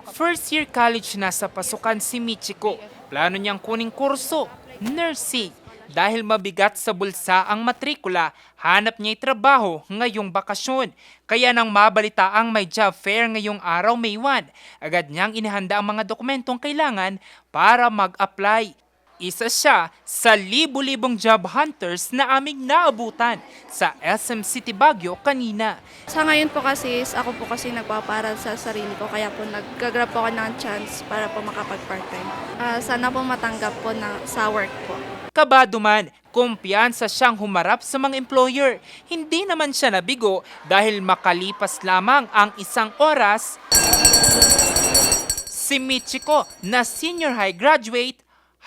First year college na sa pasukan si Michiko. Plano niyang kuning kurso, nursing. Dahil mabigat sa bulsa ang matrikula, hanap niya'y trabaho ngayong bakasyon. Kaya nang mabalita ang may job fair ngayong araw May 1, agad niyang inihanda ang mga dokumentong kailangan para mag-apply. Isa siya sa libu-libong job hunters na aming naabutan sa SM City Baguio kanina. Sa ngayon po kasi, ako po kasi nagpaparal sa sarili ko, kaya po nag-grab po ako ng chance para po makapag-part-time. Sana po matanggap po sa work po. Kabado man, kumpiyansa siyang humarap sa mga employer. Hindi naman siya nabigo dahil makalipas lamang ang isang oras, si Michiko na senior high graduate,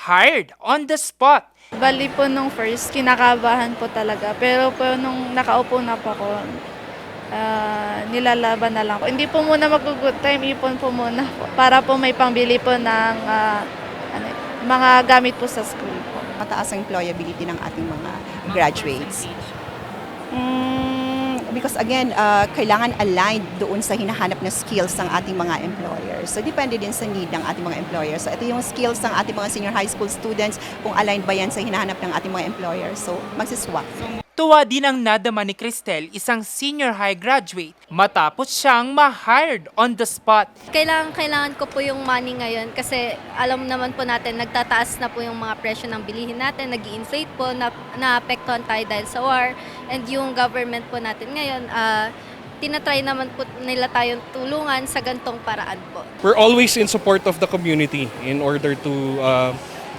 hired on the spot. Bali po nung first, kinakabahan po talaga. Pero po nung nakaupo na po ako, nilalaban na lang po. Hindi po muna mag-good time, ipon po muna po, para po may pangbili po ng mga gamit po sa school po. Mataas ang employability ng ating mga graduates. Because again, kailangan aligned doon sa hinahanap na skills ng ating mga employers. So depende din sa need ng ating mga employers. So ito yung skills ng ating mga senior high school students, kung aligned ba yan sa hinahanap ng ating mga employers. So magsiswap. Tuwa din ang nadama ni Cristel, isang senior high graduate, matapos siyang ma-hired on the spot. Kailangan ko po yung money ngayon kasi alam naman po natin nagtataas na po yung mga presyo ng bilihin natin, nag-i-inflate po, naapektuhan tayo dahil sa war, and yung government po natin ngayon, tinatry naman po nila tayong tulungan sa gantong paraan po. We're always in support of the community in order to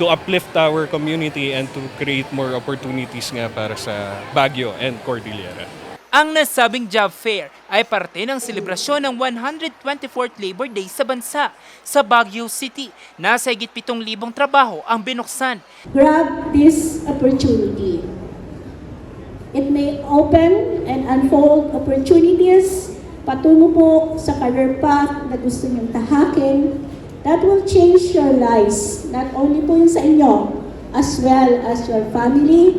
uplift our community and to create more opportunities nga para sa Baguio and Cordillera. Ang nasabing job fair ay parte ng selebrasyon ng 124th Labor Day sa bansa. Sa Baguio City, nasa higit 7,000 trabaho ang binuksan. Grab this opportunity. It may open and unfold opportunities patungo po sa career path na gusto niyong tahakin. That will change your lives, not only po yun sa inyo, as well as your family,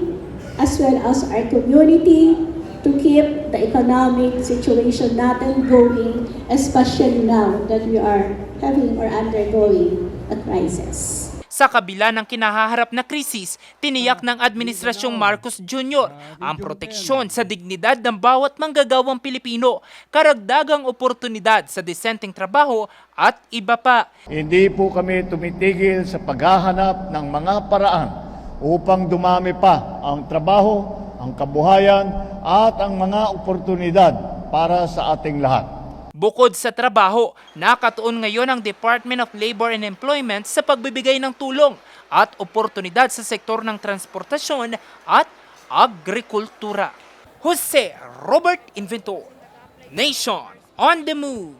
as well as our community, to keep the economic situation natin going, especially now that we are having or undergoing a crisis. Sa kabila ng kinahaharap na krisis, tiniyak ng Administrasyong Marcos Jr. ang proteksyon sa dignidad ng bawat manggagawang Pilipino, karagdagang oportunidad sa disenteng trabaho at iba pa. Hindi po kami tumitigil sa paghahanap ng mga paraan upang dumami pa ang trabaho, ang kabuhayan at ang mga oportunidad para sa ating lahat. Bukod sa trabaho, nakatuon ngayon ang Department of Labor and Employment sa pagbibigay ng tulong at oportunidad sa sektor ng transportasyon at agrikultura. Jose Robert Inventor, Nation on the Move.